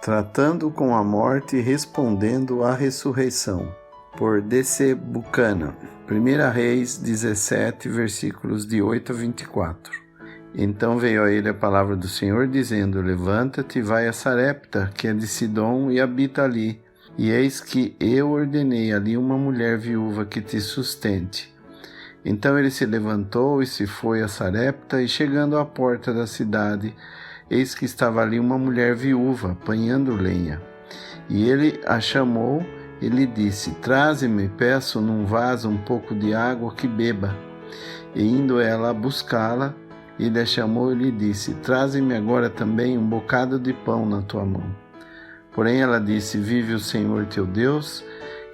Tratando com a morte e respondendo à ressurreição. Por D.C. Buchanan. 1 Reis 17, versículos de 8 a 24. Então veio a ele a palavra do Senhor, dizendo: Levanta-te e vai a Sarepta, que é de Sidom, e habita ali. E eis que eu ordenei ali uma mulher viúva que te sustente. Então ele se levantou e se foi a Sarepta, e chegando à porta da cidade, eis que estava ali uma mulher viúva, apanhando lenha. E ele a chamou e lhe disse: Traze-me, peço, num vaso um pouco de água que beba. E indo ela buscá-la, ele a chamou e lhe disse: Traze-me agora também um bocado de pão na tua mão. Porém ela disse: Vive o Senhor teu Deus,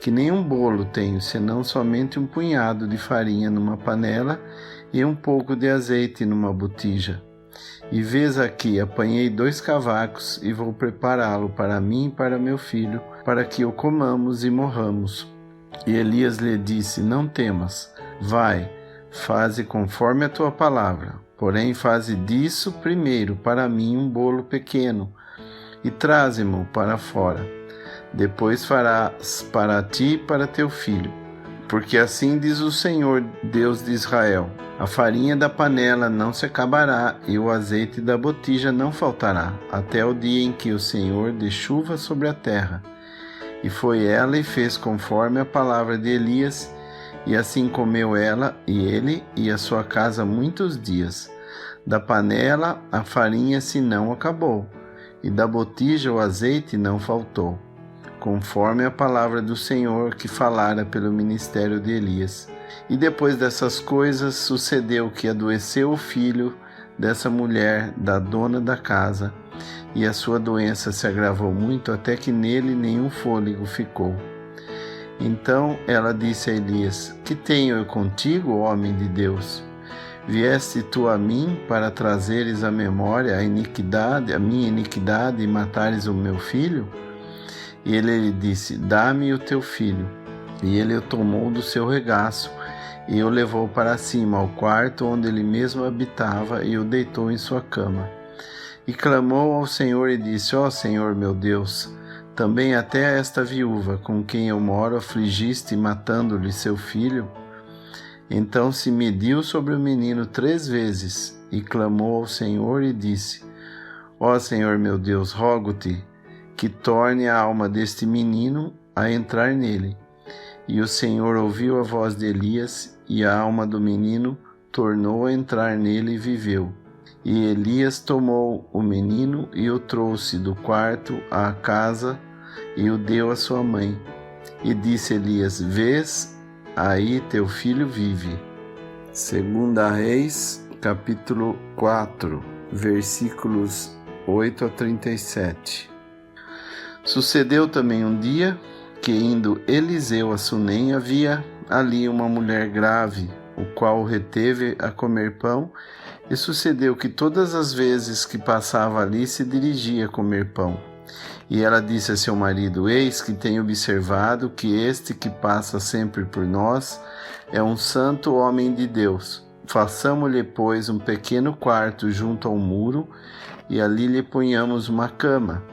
que nenhum bolo tenho, senão somente um punhado de farinha numa panela e um pouco de azeite numa botija. E vês aqui, apanhei 2 cavacos e vou prepará-lo para mim e para meu filho, para que o comamos e morramos. E Elias lhe disse: Não temas, vai, faze conforme a tua palavra. Porém faze disso primeiro para mim um bolo pequeno, e traze-mo para fora. Depois farás para ti e para teu filho. Porque assim diz o Senhor, Deus de Israel: a farinha da panela não se acabará, e o azeite da botija não faltará, até o dia em que o Senhor dê chuva sobre a terra. E foi ela e fez conforme a palavra de Elias, e assim comeu ela e ele e a sua casa muitos dias. Da panela a farinha se não acabou, e da botija o azeite não faltou, conforme a palavra do Senhor que falara pelo ministério de Elias. E depois dessas coisas sucedeu que adoeceu o filho dessa mulher, da dona da casa, e a sua doença se agravou muito, até que nele nenhum fôlego ficou. Então ela disse a Elias: Que tenho eu contigo, homem de Deus? Vieste tu a mim para trazeres à memória a minha iniquidade, e matares o meu filho? E ele lhe disse: Dá-me o teu filho. E ele o tomou do seu regaço e o levou para cima, ao quarto onde ele mesmo habitava, e o deitou em sua cama. E clamou ao Senhor e disse: Ó Senhor meu Deus, também até esta viúva com quem eu moro afligiste, matando-lhe seu filho? Então se mediu sobre o menino 3 vezes, e clamou ao Senhor e disse: Ó Senhor meu Deus, rogo-te que torne a alma deste menino a entrar nele. E o Senhor ouviu a voz de Elias, e a alma do menino tornou a entrar nele e viveu. E Elias tomou o menino e o trouxe do quarto à casa e o deu à sua mãe. E disse Elias: Vês, aí teu filho vive. 2 Reis, capítulo 4, versículos 8 a 37. Sucedeu também um dia que, indo Eliseu a Sunem, havia ali uma mulher grave, o qual o reteve a comer pão, e sucedeu que todas as vezes que passava ali se dirigia a comer pão. E ela disse a seu marido: Eis que tenho observado que este que passa sempre por nós é um santo homem de Deus. Façamo-lhe, pois, um pequeno quarto junto ao muro, e ali lhe ponhamos uma cama,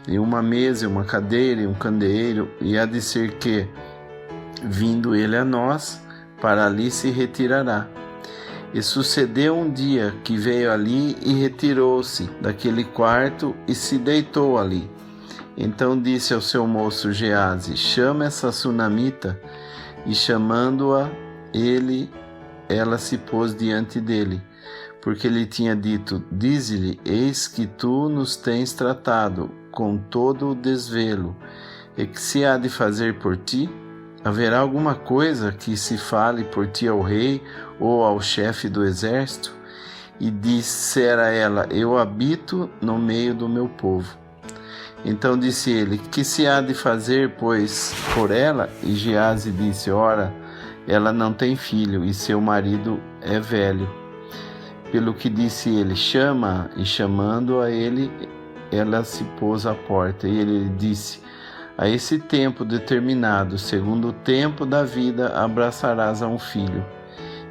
e uma mesa, e uma cadeira, e um candeeiro, e há de ser que, vindo ele a nós, para ali se retirará. E sucedeu um dia que veio ali e retirou-se daquele quarto e se deitou ali. Então disse ao seu moço Geazi: Chama essa sunamita. E chamando-a, ela se pôs diante dele, porque lhe tinha dito: Dize-lhe, eis que tu nos tens tratado com todo o desvelo, e que se há de fazer por ti? Haverá alguma coisa que se fale por ti ao rei ou ao chefe do exército? E dissera ela: Eu habito no meio do meu povo. Então disse ele: Que se há de fazer, pois, por ela? E Geazi disse: Ora, ela não tem filho, e seu marido é velho. Pelo que disse ele: Chama-a. E chamando a ele, ela se pôs à porta. E ele lhe disse: A esse tempo determinado, segundo o tempo da vida, abraçarás a um filho.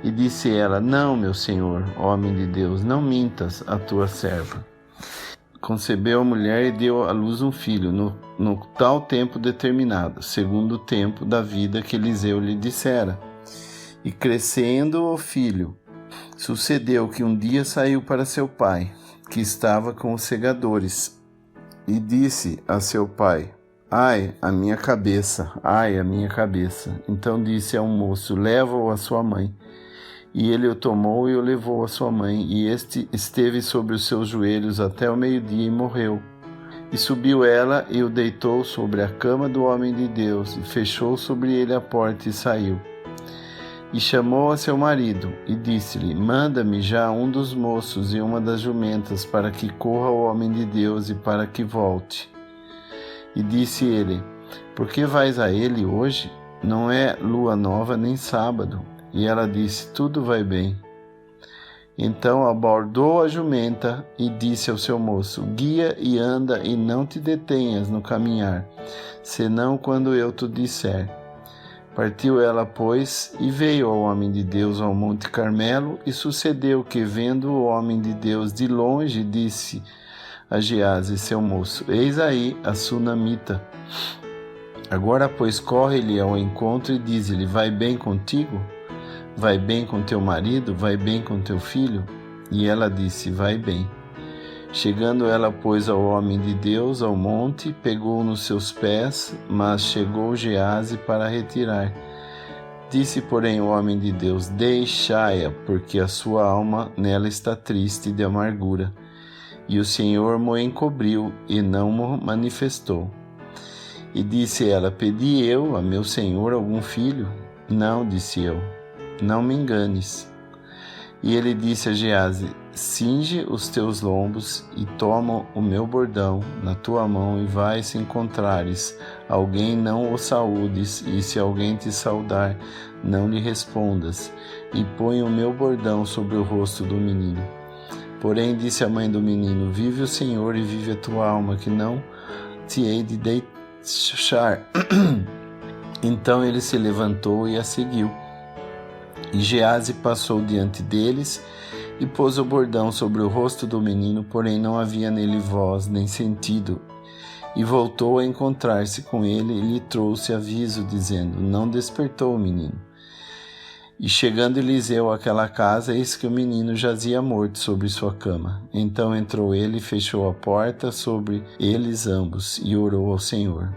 E disse ela: Não, meu senhor, homem de Deus, não mintas a tua serva. concebeu a mulher e deu à luz um filho, no tal tempo determinado, segundo o tempo da vida que Eliseu lhe dissera. E crescendo o filho, sucedeu que um dia saiu para seu pai, que estava com os segadores, e disse a seu pai: Ai, a minha cabeça, ai, a minha cabeça. Então disse ao moço: Leva-o à sua mãe. E ele o tomou e o levou à sua mãe, e este esteve sobre os seus joelhos até o meio-dia e morreu. E subiu ela e o deitou sobre a cama do homem de Deus, e fechou sobre ele a porta e saiu. E chamou a seu marido, e disse-lhe: Manda-me já um dos moços e uma das jumentas, para que corra o homem de Deus e para que volte. E disse ele: Por que vais a ele hoje? Não é lua nova nem sábado. E ela disse: Tudo vai bem. Então abordou a jumenta e disse ao seu moço: Guia e anda e não te detenhas no caminhar, senão quando eu te disser. Partiu ela, pois, e veio ao homem de Deus ao Monte Carmelo, e sucedeu que, vendo o homem de Deus de longe, disse a Geazi, seu moço: Eis aí a sunamita. Agora, pois, corre-lhe ao encontro e diz-lhe: Vai bem contigo? Vai bem com teu marido? Vai bem com teu filho? E ela disse: Vai bem. Chegando ela, pois, ao homem de Deus, ao monte, pegou nos seus pés, mas chegou Geazi para retirar. Disse, porém, o homem de Deus: Deixai-a, porque a sua alma nela está triste de amargura. E o Senhor mo encobriu e não mo manifestou. E disse ela: Pedi eu a meu senhor algum filho? Não, disse eu. Não me enganes. E ele disse a Geazi: Cinge os teus lombos e toma o meu bordão na tua mão e vai, se encontrares alguém, não o saúdes, e se alguém te saudar, não lhe respondas, e põe o meu bordão sobre o rosto do menino. Porém disse a mãe do menino: Vive o Senhor e vive a tua alma, que não te hei de deixar. Então ele se levantou e a seguiu. E Geazi passou diante deles e pôs o bordão sobre o rosto do menino, porém não havia nele voz nem sentido. E voltou a encontrar-se com ele e lhe trouxe aviso, dizendo: Não despertou o menino. E chegando Eliseu àquela casa, eis que o menino jazia morto sobre sua cama. Então entrou ele e fechou a porta sobre eles ambos, e orou ao Senhor.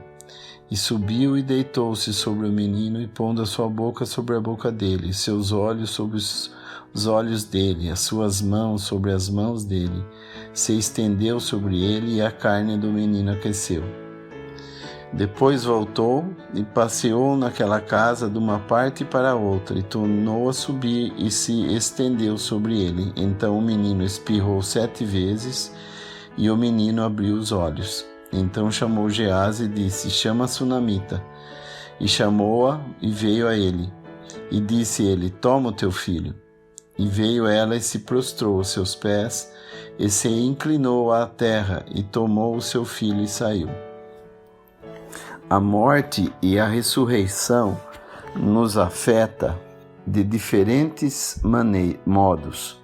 E subiu e deitou-se sobre o menino, e pondo a sua boca sobre a boca dele, e seus olhos sobre os olhos dele, as suas mãos sobre as mãos dele, se estendeu sobre ele, e a carne do menino aqueceu. Depois voltou e passeou naquela casa de uma parte para outra, e tornou a subir e se estendeu sobre ele. Então o menino espirrou 7 vezes, e o menino abriu os olhos. Então chamou Geazi e disse: Chama a sunamita. E chamou-a e veio a ele. E disse ele: Toma o teu filho. E veio ela e se prostrou aos seus pés, e se inclinou à terra, e tomou o seu filho e saiu. A morte e a ressurreição nos afeta de diferentes modos.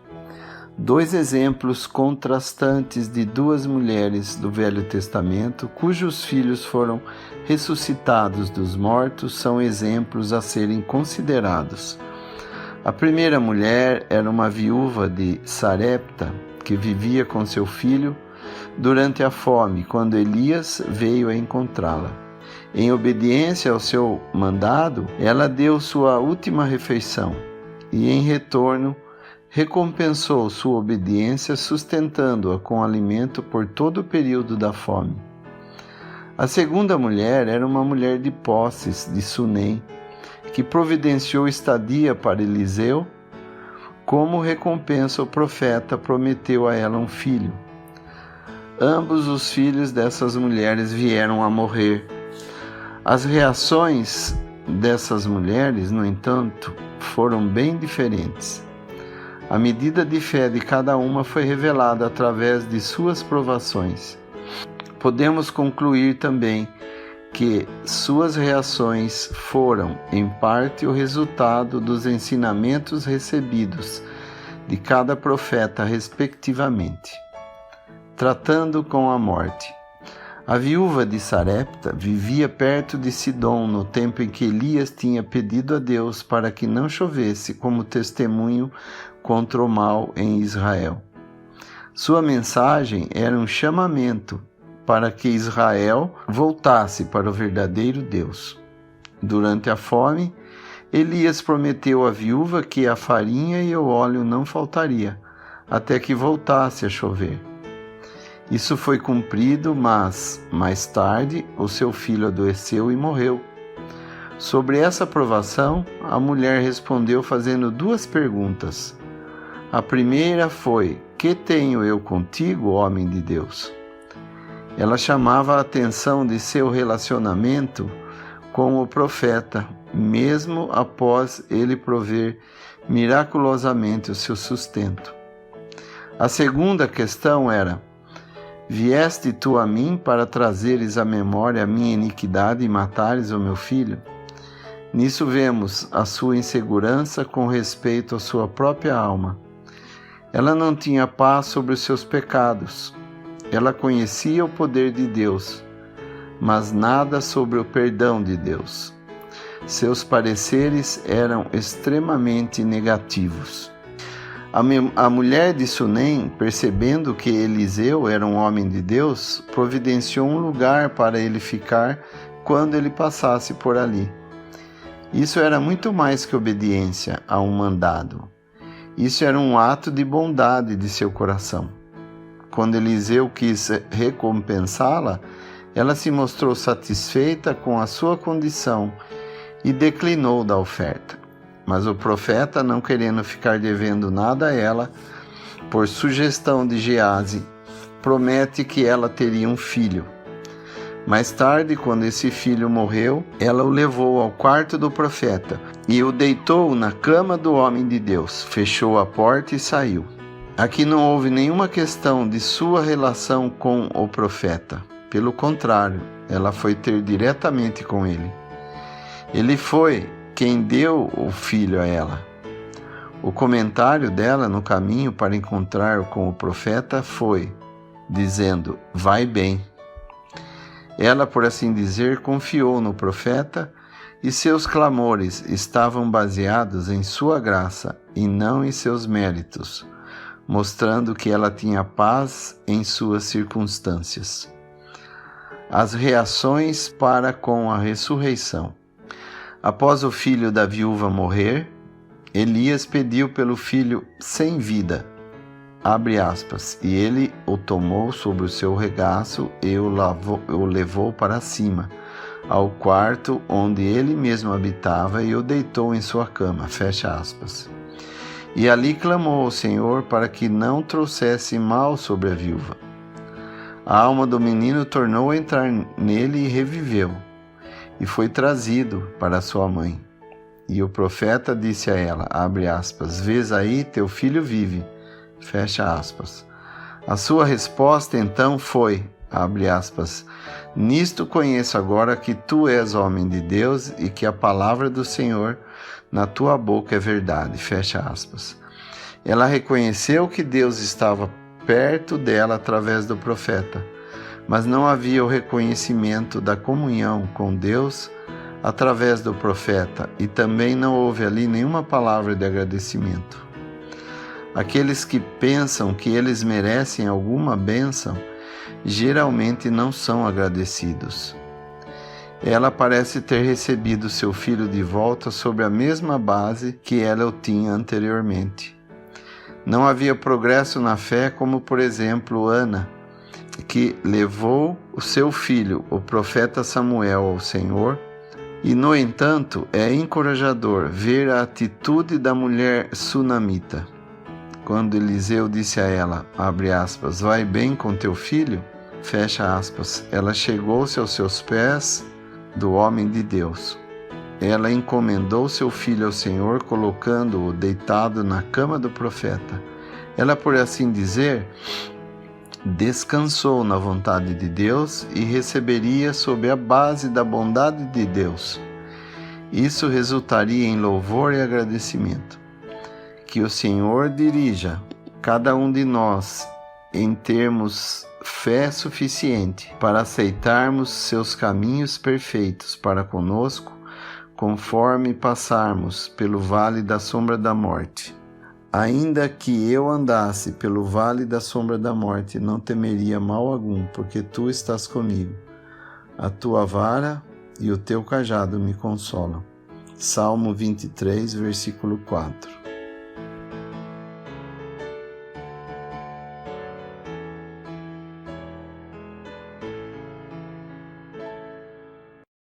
2 exemplos contrastantes de 2 mulheres do Velho Testamento, cujos filhos foram ressuscitados dos mortos, são exemplos a serem considerados. A primeira mulher era uma viúva de Sarepta, que vivia com seu filho durante a fome, quando Elias veio a encontrá-la. Em obediência ao seu mandado, ela deu sua última refeição e, em retorno, recompensou sua obediência, sustentando-a com alimento por todo o período da fome. A segunda mulher era uma mulher de posses de Sunem, que providenciou estadia para Eliseu. Como recompensa, o profeta prometeu a ela um filho. Ambos os filhos dessas mulheres vieram a morrer. As reações dessas mulheres, no entanto, foram bem diferentes. A medida de fé de cada uma foi revelada através de suas provações. Podemos concluir também que suas reações foram, em parte, o resultado dos ensinamentos recebidos de cada profeta, respectivamente. tratando com a morte. A viúva de Sarepta vivia perto de Sidom no tempo em que Elias tinha pedido a Deus para que não chovesse como testemunho contra o mal em Israel. Sua mensagem era um chamamento para que Israel voltasse para o verdadeiro Deus. Durante a fome, Elias prometeu à viúva que a farinha e o óleo não faltaria, até que voltasse a chover. Isso foi cumprido, mas, mais tarde, o seu filho adoeceu e morreu. Sobre essa provação, a mulher respondeu fazendo 2 perguntas. A primeira foi: que tenho eu contigo, homem de Deus? Ela chamava a atenção de seu relacionamento com o profeta, mesmo após ele prover miraculosamente o seu sustento. A segunda questão era: vieste tu a mim para trazeres à memória a minha iniquidade e matares o meu filho? Nisso vemos a sua insegurança com respeito à sua própria alma. Ela não tinha paz sobre os seus pecados. Ela conhecia o poder de Deus, mas nada sobre o perdão de Deus. Seus pareceres eram extremamente negativos. A mulher de Sunem, percebendo que Eliseu era um homem de Deus, providenciou um lugar para ele ficar quando ele passasse por ali. Isso era muito mais que obediência a um mandado. Isso era um ato de bondade de seu coração. Quando Eliseu quis recompensá-la, ela se mostrou satisfeita com a sua condição e declinou da oferta. Mas o profeta, não querendo ficar devendo nada a ela, por sugestão de Geazi, promete que ela teria um filho. Mais tarde, quando esse filho morreu, ela o levou ao quarto do profeta e o deitou na cama do homem de Deus, fechou a porta e saiu. Aqui não houve nenhuma questão de sua relação com o profeta. Pelo contrário, ela foi ter diretamente com ele. Ele foi quem deu o filho a ela. O comentário dela no caminho para encontrar com o profeta foi, dizendo: vai bem. Ela, por assim dizer, confiou no profeta e seus clamores estavam baseados em sua graça e não em seus méritos, mostrando que ela tinha paz em suas circunstâncias. As reações para com a ressurreição. Após o filho da viúva morrer, Elias pediu pelo filho sem vida, abre aspas, e ele o tomou sobre o seu regaço e o levou para cima, ao quarto onde ele mesmo habitava e o deitou em sua cama, fecha aspas. E ali clamou ao Senhor para que não trouxesse mal sobre a viúva. A alma do menino tornou a entrar nele e reviveu, e foi trazido para sua mãe. E o profeta disse a ela, abre aspas, vês aí, teu filho vive, fecha aspas. A sua resposta então foi, abre aspas, nisto conheço agora que tu és homem de Deus e que a palavra do Senhor na tua boca é verdade, fecha aspas. Ela reconheceu que Deus estava perto dela através do profeta, mas não havia o reconhecimento da comunhão com Deus através do profeta, e também não houve ali nenhuma palavra de agradecimento. Aqueles que pensam que eles merecem alguma bênção, geralmente não são agradecidos. Ela parece ter recebido seu filho de volta sobre a mesma base que ela o tinha anteriormente. Não havia progresso na fé, como por exemplo Ana, que levou o seu filho, o profeta Samuel, ao Senhor. E, no entanto, é encorajador ver a atitude da mulher sunamita. Quando Eliseu disse a ela, abre aspas, vai bem com teu filho, fecha aspas, ela chegou-se aos seus pés do homem de Deus. Ela encomendou seu filho ao Senhor, colocando-o deitado na cama do profeta. Ela, por assim dizer, descansou na vontade de Deus e receberia sob a base da bondade de Deus. Isso resultaria em louvor e agradecimento. Que o Senhor dirija cada um de nós em termos fé suficiente para aceitarmos seus caminhos perfeitos para conosco, conforme passarmos pelo vale da sombra da morte. Ainda que eu andasse pelo vale da sombra da morte, não temeria mal algum, porque tu estás comigo. A tua vara e o teu cajado me consolam. Salmo 23, versículo 4.